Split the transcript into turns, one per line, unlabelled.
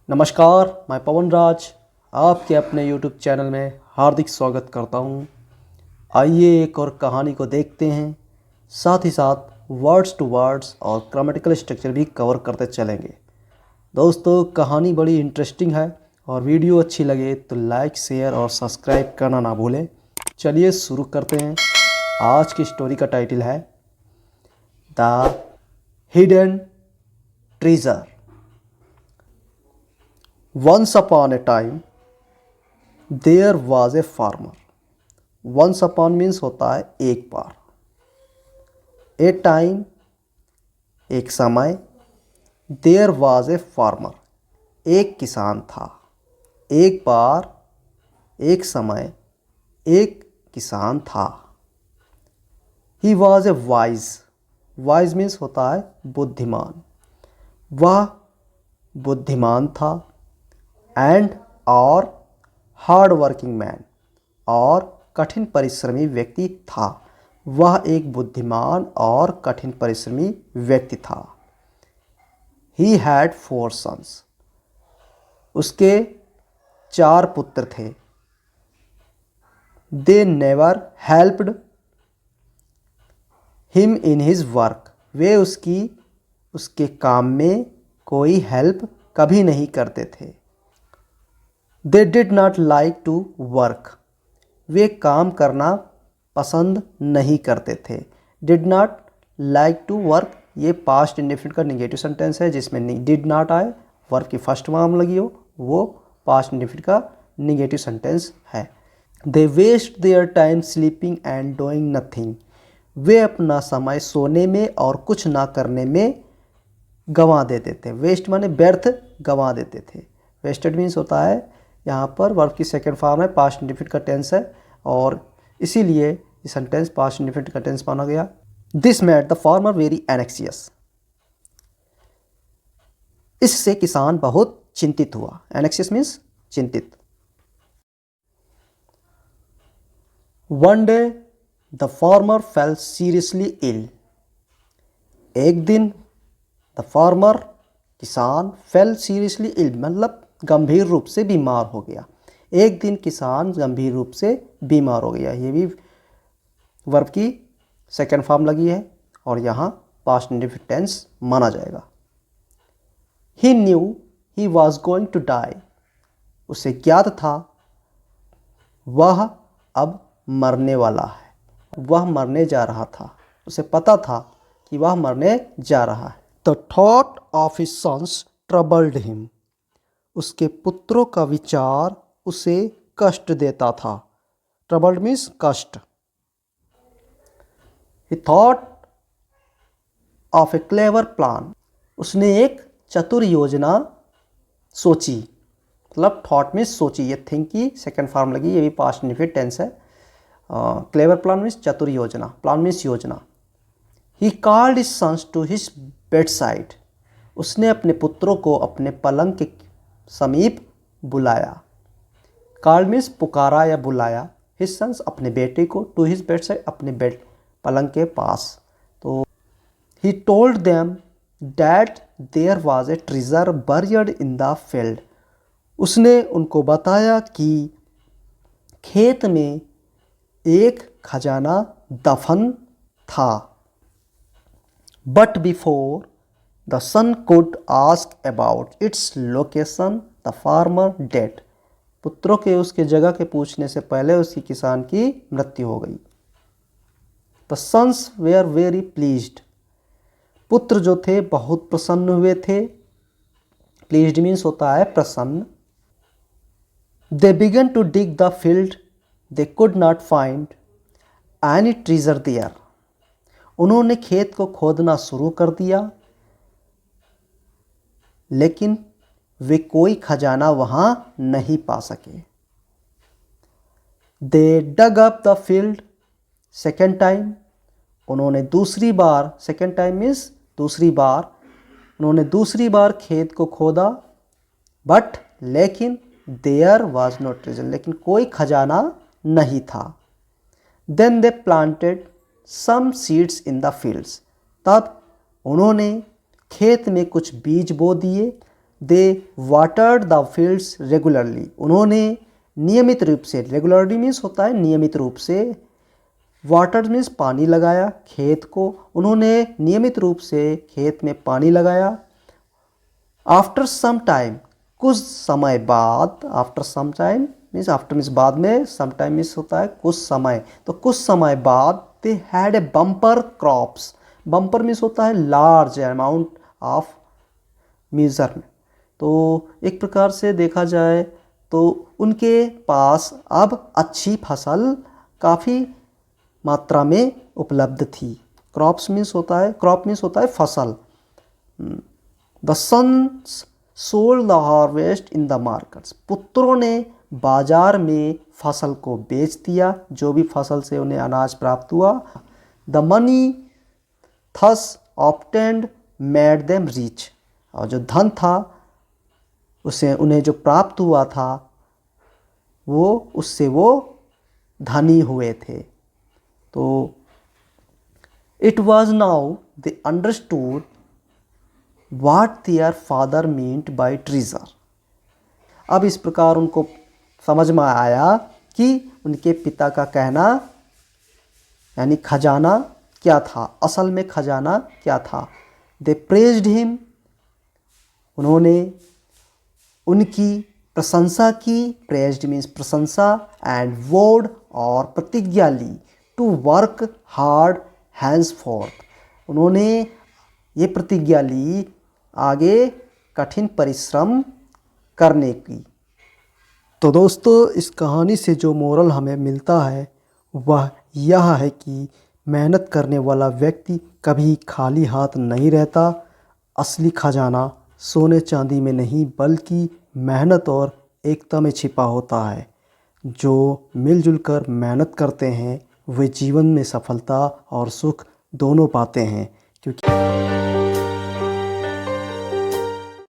नमस्कार, मैं पवन राज आपके अपने YouTube चैनल में हार्दिक स्वागत करता हूँ। आइए एक और कहानी को देखते हैं, साथ ही साथ वर्ड्स टू वर्ड्स और ग्रामेटिकल स्ट्रक्चर भी कवर करते चलेंगे। दोस्तों, कहानी बड़ी इंटरेस्टिंग है और वीडियो अच्छी लगे तो लाइक, शेयर और सब्सक्राइब करना ना भूलें। चलिए शुरू करते हैं। आज की स्टोरी का टाइटल है the hidden treasure. Once upon a time, there was a farmer. Once upon means होता है एक बार। A time एक समय। There was a farmer एक किसान था। एक बार, एक समय, एक किसान था। He was a wise. Wise means होता है बुद्धिमान। वह बुद्धिमान था। एंड और हार्ड वर्किंग मैन और कठिन परिश्रमी व्यक्ति था। वह एक बुद्धिमान और कठिन परिश्रमी व्यक्ति था। He had 4 sons. उसके 4 पुत्र थे। They never helped him in his work. वे उसके काम में कोई हेल्प कभी नहीं करते थे। They did not like to work. वे काम करना पसंद नहीं करते थे। Did not like to work ये पास्ट इंडेफिनिट का नेगेटिव सेंटेंस है जिसमें did not आए, वर्क की फर्स्ट फॉर्म लगी हो, वो पास्ट इंडेफिनिट का नेगेटिव सेंटेंस है। They waste their time sleeping and doing nothing. वे अपना समय सोने में और कुछ ना करने में गंवा देते थे। वेस्ट माने व्यर्थ गंवा देते थे। वेस्टेड मीन्स होता है यहाँ पर वर्ब की सेकेंड फॉर्म है, पास्ट इंडेफिनिट का टेंस है और इसीलिए ये सेंटेंस पास्ट इंडेफिनिट का टेंस माना गया। This made the farmer very anxious. इससे किसान बहुत चिंतित हुआ। एनेक्सियस मीन्स चिंतित। One day the farmer fell seriously ill. एक दिन द फार्मर किसान फेल सीरियसली इल मतलब गंभीर रूप से बीमार हो गया। एक दिन किसान गंभीर रूप से बीमार हो गया। ये भी वर्ब की सेकेंड फॉर्म लगी है और यहाँ पास्ट इंडेफिनिट टेंस माना जाएगा। He knew he was going to die. उसे ज्ञात था वह अब मरने वाला है। वह मरने जा रहा था। उसे पता था कि वह मरने जा रहा है। The thought of his sons troubled him. उसके पुत्रों का विचार उसे कष्ट देता था। ट्रबल्ड मीन्स कष्ट। ही thought of A clever plan. उसने एक चतुर योजना सोची। मतलब थॉट मीन्स सोची, ये थिंक की सेकेंड फॉर्म लगी, ये भी पास्ट इंडेफिनिट टेंस है। क्लेवर प्लान मीन्स चतुर योजना, प्लान मीन्स योजना। He called his sons to his bed side. उसने अपने पुत्रों को अपने पलंग के समीप बुलाया। कॉल्ड मीन्स पुकारा या बुलाया। हिज सन्स अपने बेटे को, टू हिज बेड साइड अपने बेड पलंग के पास। तो he told them that there was a treasure buried in the field. उसने उनको बताया कि खेत में एक खजाना दफन था। But before the son could ask about its location, the farmer dead. पुत्रों के उसके जगह के पूछने से पहले उसकी किसान की मृत्यु हो गई। The sons were very pleased. पुत्र जो थे बहुत प्रसन्न हुए थे। Pleased means होता है प्रसन्न। They began to dig the field. They could not find any treasure there. उन्होंने खेत को खोदना शुरू कर दिया लेकिन वे कोई खजाना वहां नहीं पा सके। They dug up the field second time. उन्होंने दूसरी बार, सेकेंड टाइम मीन्स दूसरी बार, उन्होंने दूसरी बार खेत को खोदा। बट लेकिन देयर वॉज नो ट्रेजर. लेकिन कोई खजाना नहीं था। Then they planted some seeds in the fields. तब उन्होंने खेत में कुछ बीज बो दिए। They watered the fields regularly, उन्होंने नियमित रूप से, रेगुलरली मीन्स होता है नियमित रूप से, वाटर मीन्स पानी लगाया खेत को, उन्होंने नियमित रूप से खेत में पानी लगाया। आफ्टर सम टाइम, कुछ समय बाद, after some time means after means बाद में, सम टाइम मीन्स होता है कुछ समय, तो कुछ समय बाद they had a bumper crops, bumper means होता है लार्ज अमाउंट ऑफ मेजर में, तो एक प्रकार से देखा जाए तो उनके पास अब अच्छी फसल काफ़ी मात्रा में उपलब्ध थी। क्रॉप्स मीन्स होता है, क्रॉप मीन्स होता है फसल। The sons sold the harvest in the markets, पुत्रों ने बाजार में फसल को बेच दिया, जो भी फसल से उन्हें अनाज प्राप्त हुआ। The money thus obtained made them rich, और जो धन था उसे उन्हें जो प्राप्त हुआ था वो उससे वो धनी हुए थे। तो it was now they understood what their father meant by treasure, अब इस प्रकार उनको समझ में आया कि उनके पिता का कहना यानी खजाना क्या था, असल में खजाना क्या था। दे प्रेज्ड हिम, उन्होंने उनकी प्रशंसा की, प्रेज्ड मीन्स प्रशंसा, एंड वोड और प्रतिज्ञा ली, to work hard henceforth, उन्होंने ये प्रतिज्ञा ली आगे कठिन परिश्रम करने की। तो दोस्तों इस कहानी से जो मोरल हमें मिलता है वह यह है कि मेहनत करने वाला व्यक्ति कभी खाली हाथ नहीं रहता। असली खजाना सोने चांदी में नहीं बल्कि मेहनत और एकता में छिपा होता है। जो मिलजुल कर मेहनत करते हैं वे जीवन में सफलता और सुख दोनों पाते हैं, क्योंकि